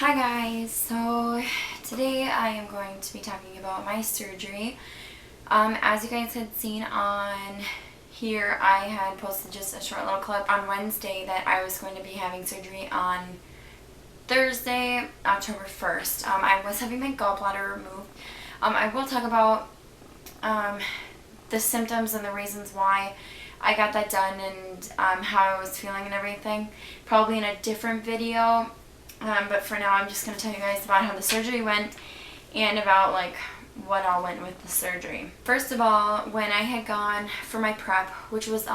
Hi guys, so today I am going to be talking about my surgery. As you guys had seen on here, I had posted just a short little clip on Wednesday that I was going to be having surgery on Thursday, October 1st. I was having my gallbladder removed. I will talk about the symptoms and the reasons why I got that done and how I was feeling and everything, probably in a different video. But for now, I'm just going to tell you guys about how the surgery went and about what all went with the surgery. First of all, when I had gone for my prep, which was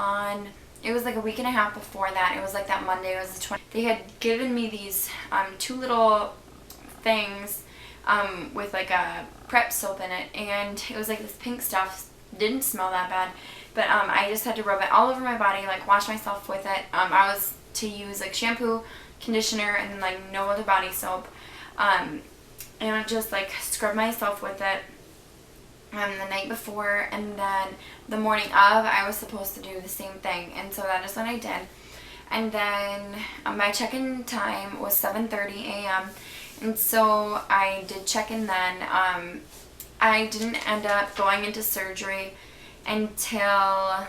it was like a week and a half before that. It was like that Monday, it was the 20th. They had given me these two little things with like a prep soap in it, and it was like this pink stuff. Didn't smell that bad, but I just had to rub it all over my body, like wash myself with it. I was to use like shampoo, conditioner, and like no other body soap, and I just like scrub myself with it the night before, and then the morning of I was supposed to do the same thing, and so that is what I did. And then my check-in time was 7:30 a.m. and so I did check in then. I didn't end up going into surgery until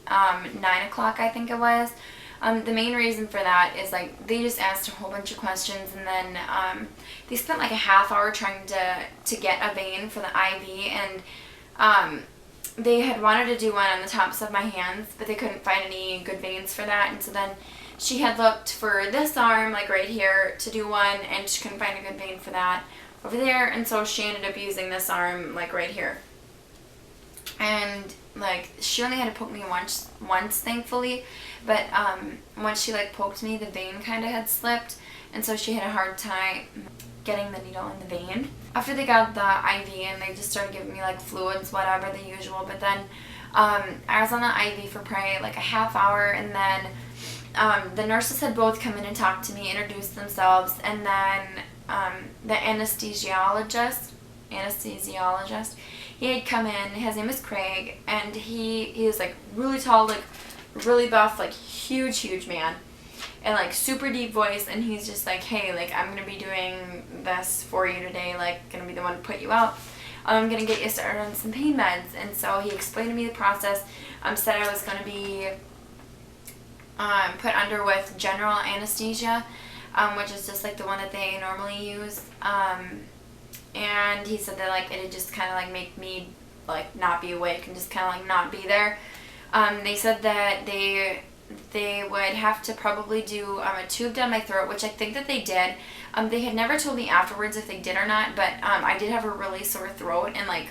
9 o'clock, I think it was. The main reason for that is like they just asked a whole bunch of questions, and then they spent like a half hour trying to get a vein for the IV, and they had wanted to do one on the tops of my hands, but they couldn't find any good veins for that. And so then she had looked for this arm, like right here, to do one, and she couldn't find a good vein for that over there, and so she ended up using this arm like right here. And like she only had to poke me once thankfully, but once she like poked me, the vein kind of had slipped, and so she had a hard time getting the needle in the vein. After they got the IV and they just started giving me like fluids, whatever, the usual, but then I was on the IV for probably like a half hour, and then the nurses had both come in and talked to me, introduced themselves, and then the anesthesiologist, he had come in. His name is Craig, and he was like really tall, like really buff, like huge man, and like super deep voice. And he's just like, hey, like I'm gonna be doing this for you today, like gonna be the one to put you out. I'm gonna get you started on some pain meds. And so he explained to me the process. Said I was gonna be put under with general anesthesia, which is just like the one that they normally use. And he said that like it'd just kind of like make me like not be awake and just kind of like not be there. They said that they would have to probably do a tube down my throat, which I think that they did. They had never told me afterwards if they did or not, but I did have a really sore throat, and like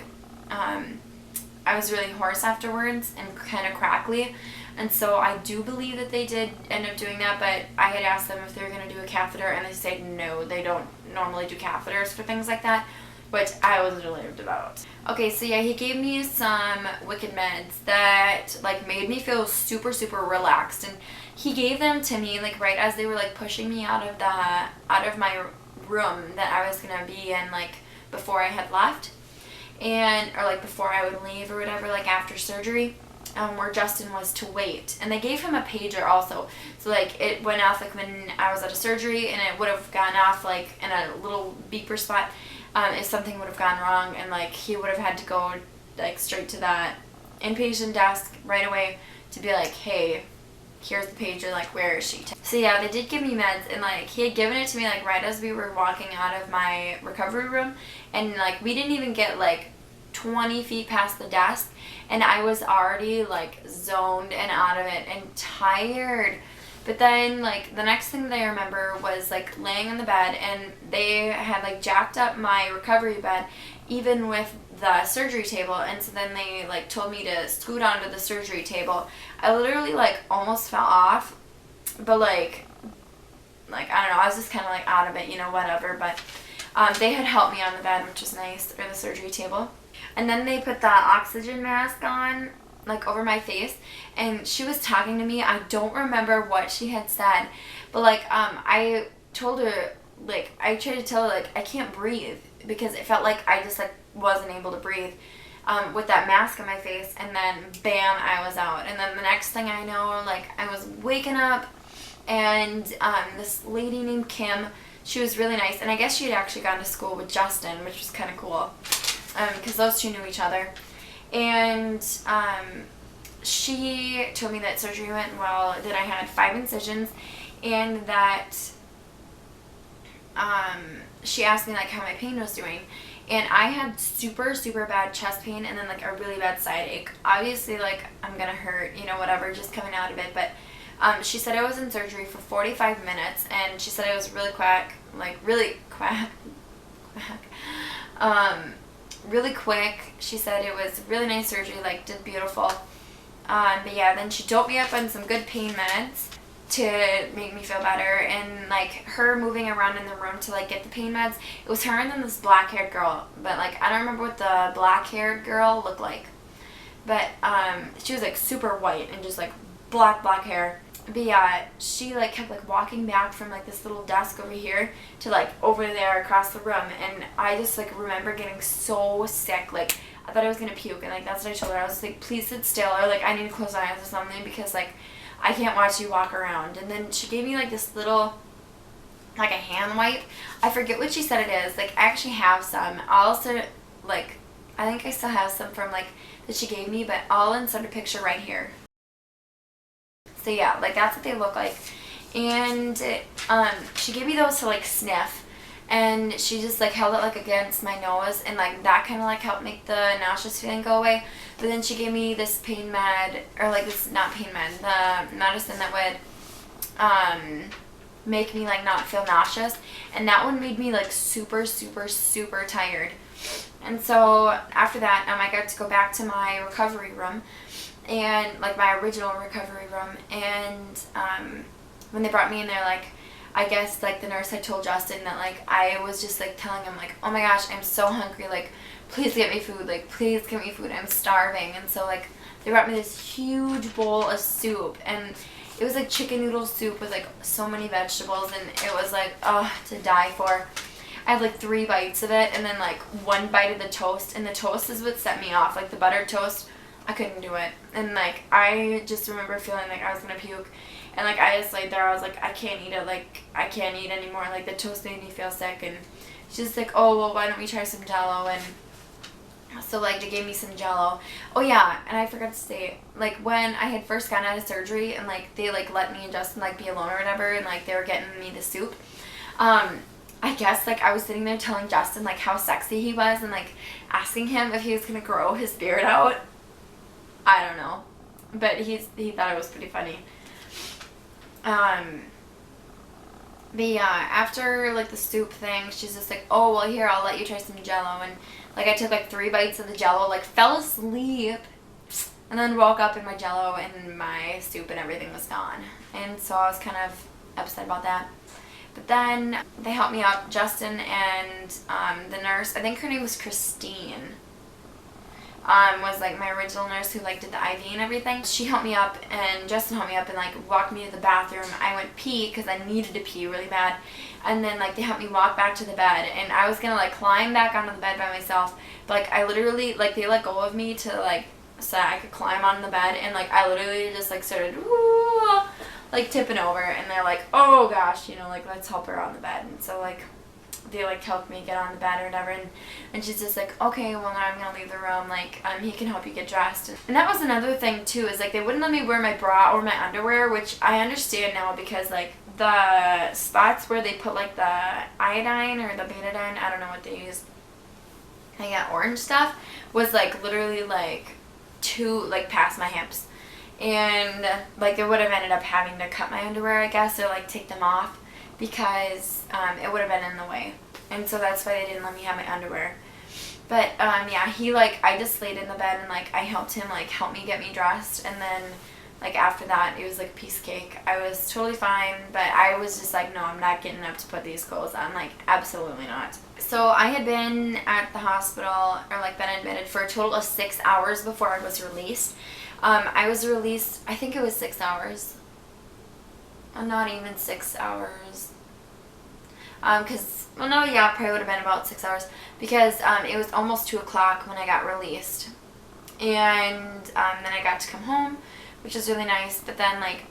I was really hoarse afterwards and kind of crackly. And so I do believe that they did end up doing that, but I had asked them if they were going to do a catheter, and they said no, they don't normally do catheters for things like that, which I was relieved about. Okay, so yeah, he gave me some wicked meds that like made me feel super relaxed, and he gave them to me like right as they were like pushing me out of my room that I was going to be in, like before I had left, or like before I would leave or whatever, like after surgery. Where Justin was to wait, and they gave him a pager also, so like it went off like when I was out of surgery, and it would have gone off like in a little beeper spot if something would have gone wrong, and like he would have had to go like straight to that inpatient desk right away to be like, hey, here's the pager, like where is she? So yeah, they did give me meds, and like he had given it to me like right as we were walking out of my recovery room, and like we didn't even get like 20 feet past the desk, and I was already like zoned and out of it and tired. But then like the next thing that I remember was like laying on the bed, and they had like jacked up my recovery bed even with the surgery table, and so then they like told me to scoot onto the surgery table. I literally like almost fell off, but like I don't know, I was just kind of like out of it, whatever. But they had helped me on the bed, which was nice, or the surgery table. And then they put the oxygen mask on, like over my face, and she was talking to me. I don't remember what she had said, but like I told her, like I tried to tell her like I can't breathe, because it felt like I just like wasn't able to breathe with that mask on my face. And then bam, I was out. And then the next thing I know, like I was waking up, and this lady named Kim, she was really nice, and I guess she had actually gone to school with Justin, which was kind of cool, because those two knew each other. And she told me that surgery went well, that I had 5 incisions, and that she asked me like how my pain was doing. And I had super, super bad chest pain and then like a really bad side ache. Obviously, like, I'm gonna hurt, you know, whatever, just coming out of it. But she said I was in surgery for 45 minutes, and she said it was really really quick. She said it was really nice surgery, like, did beautiful. But yeah, then she doped me up on some good pain meds to make me feel better, and like her moving around in the room to like get the pain meds, it was her and then this black haired girl, but like I don't remember what the black haired girl looked like, but she was like super white and just like black hair. But yeah, she like kept like walking back from like this little desk over here to like over there across the room, and I just like remember getting so sick, like I thought I was gonna puke, and like that's what I told her. I was like, please sit still, or like I need to close my eyes or something, because like I can't watch you walk around. And then she gave me like this little, like a hand wipe. I forget what she said it is. Like I actually have some. I'll also, like, I think I still have some from like that she gave me, but I'll insert a picture right here. So yeah, like that's what they look like. And she gave me those to like sniff, and she just like held it like against my nose, and like that kind of like helped make the nauseous feeling go away. But then she gave me this pain med, or like this, not pain med, the medicine that would make me like not feel nauseous, and that one made me like super, super, super tired. And so after that, I got to go back to my recovery room, and like my original recovery room, and when they brought me in there, like I guess like the nurse had told Justin that like I was just like telling him like, oh my gosh, I'm so hungry, like please get me food, like please get me food, I'm starving. And so like they brought me this huge bowl of soup, and it was like chicken noodle soup with like so many vegetables, and it was like, oh, to die for. I had like 3 bites of it, and then like 1 bite of the toast, and the toast is what set me off, like the buttered toast. I couldn't do it, and like I just remember feeling like I was gonna puke, and like I just laid there, I was like, I can't eat it, like I can't eat anymore, like the toast made me feel sick. And she's like, oh well, why don't we try some Jello? And so like they gave me some Jello. Oh yeah, and I forgot to say, like when I had first gotten out of surgery, and like they like let me and Justin like be alone or whatever, and like they were getting me the soup, I guess like I was sitting there telling Justin like how sexy he was, and like asking him if he was gonna grow his beard out. I don't know, but he thought it was pretty funny. But yeah, after like the soup thing, she's just like, oh well, here, I'll let you try some Jello. And like I took like 3 bites of the Jello, like fell asleep, and then woke up and my Jello and my soup and everything was gone. And so I was kind of upset about that. But then they helped me up, Justin and the nurse, I think her name was Christine, was like my original nurse who like did the IV and everything. She helped me up, and Justin helped me up and like walked me to the bathroom. I went pee because I needed to pee really bad, and then like they helped me walk back to the bed, and I was gonna like climb back onto the bed by myself, but like I literally, like they let go of me to like so I could climb on the bed, and like I literally just like started like tipping over, and they're like, oh gosh, you know, like let's help her on the bed. And so like they like helped me get on the bed or whatever, and she's just like, okay, well now I'm gonna leave the room, like he can help you get dressed. And that was another thing too, is like they wouldn't let me wear my bra or my underwear, which I understand now, because like the spots where they put like the iodine or the betadine, I don't know what they use, like that orange stuff, was like literally like like past my hips, and like they would have ended up having to cut my underwear, I guess, or like take them off, because it would have been in the way. And so that's why they didn't let me have my underwear. But yeah, he like, I just laid in the bed, and like I helped him like help me get me dressed, and then like after that it was like a piece of cake. I was totally fine, but I was just like, no, I'm not getting up to put these clothes on, like absolutely not. So I had been at the hospital, or like been admitted for a total of 6 hours before I was released. I was released, I think it was 6 hours. Not even 6 hours. Well no, yeah, it probably would have been about 6 hours, because it was almost 2 o'clock when I got released. And then I got to come home, which was really nice. But then like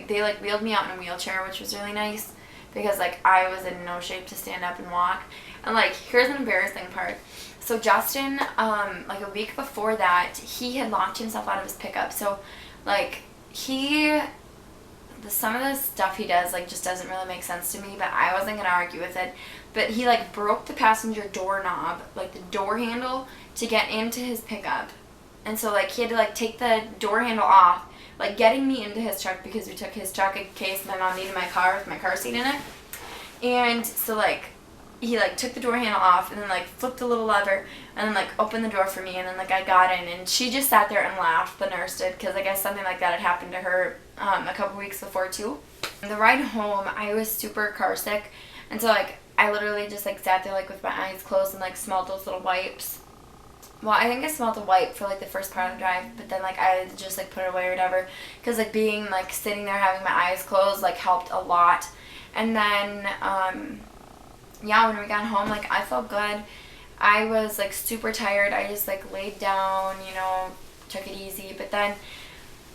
they like wheeled me out in a wheelchair, which was really nice. because like I was in no shape to stand up and walk. And like here's an embarrassing part. So Justin, like a week before that, he had locked himself out of his pickup. So like some of the stuff he does like just doesn't really make sense to me, but I wasn't gonna argue with it. But he like broke the passenger doorknob, like the door handle, to get into his pickup. And so like he had to like take the door handle off, like getting me into his truck, because we took his truck in case my mom needed my car with my car seat in it. And so like he like took the door handle off and then like flipped the little lever and then like opened the door for me, and then like I got in and she just sat there and laughed, the nurse did, because I guess something like that had happened to her a couple weeks before too. The ride home, I was super car sick, and so like I literally just like sat there like with my eyes closed and like smelled those little wipes. Well, I think I smelled the wipe for like the first part of the drive, but then like I just like put it away or whatever, because like being like sitting there having my eyes closed like helped a lot. And then yeah, when we got home, like I felt good. I was like super tired. I just like laid down, you know, took it easy. But then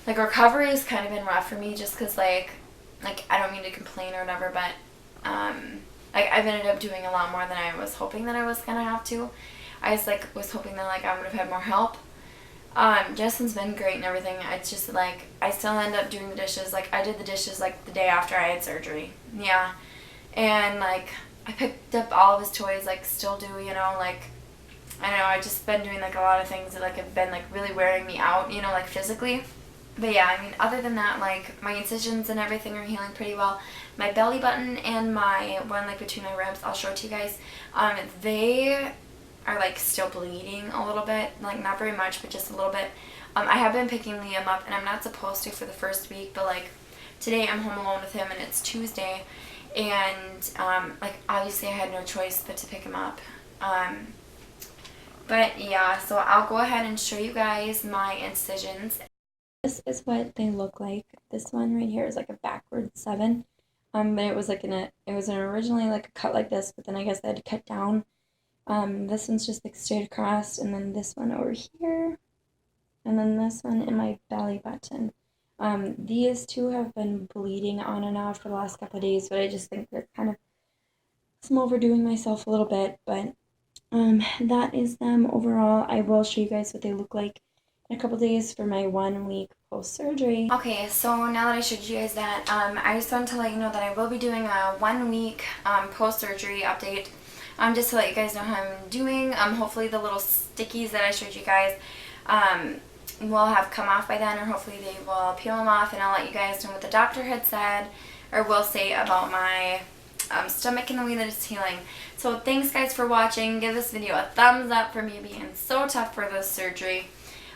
like recovery has kind of been rough for me, just because like I don't mean to complain or whatever, but like I've ended up doing a lot more than I was hoping that I was gonna have to. I just like was hoping that like I would have had more help. Justin's been great and everything. It's just like I still end up doing the dishes. Like I did the dishes like the day after I had surgery. Yeah. And like I picked up all of his toys, like still do, you know, like I don't know, I've just been doing like a lot of things that like have been like really wearing me out, you know, like physically. But yeah, I mean, other than that, like my incisions and everything are healing pretty well. My belly button and my one like between my ribs, I'll show it to you guys. They are like still bleeding a little bit, like not very much, but just a little bit. I have been picking Liam up, and I'm not supposed to for the first week, but like today I'm home alone with him and it's Tuesday, and like obviously I had no choice but to pick him up. But yeah, so I'll go ahead and show you guys my incisions. This is what they look like. This one right here is like a backwards 7. But it was like it was originally like a cut like this, but then I guess I had to cut down. This one's just like straight across, and then this one over here, and then this one in my belly button. These two have been bleeding on and off for the last couple of days, but I just think they're kind of, I'm overdoing myself a little bit, but that is them overall. I will show you guys what they look like in a couple of days for my 1 week post-surgery. Okay, so now that I showed you guys that, I just wanted to let you know that I will be doing a 1 week post-surgery update. Just to let you guys know how I'm doing. Hopefully the little stickies that I showed you guys will have come off by then, or hopefully they will peel them off, and I'll let you guys know what the doctor had said or will say about my stomach and the way that it's healing. So thanks guys for watching. Give this video a thumbs up for me being so tough for this surgery.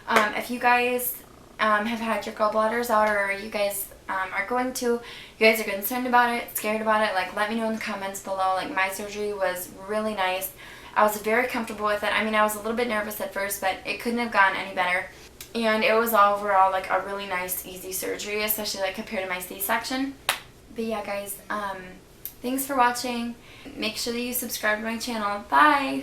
If you guys have had your gallbladders out, or you guys are going to, you guys are concerned about it, scared about it, like let me know in the comments below. Like my surgery was really nice. I was very comfortable with it. I mean, I was a little bit nervous at first, but it couldn't have gone any better. And it was overall like a really nice, easy surgery, especially like compared to my C-section. But yeah guys, thanks for watching. Make sure that you subscribe to my channel. Bye!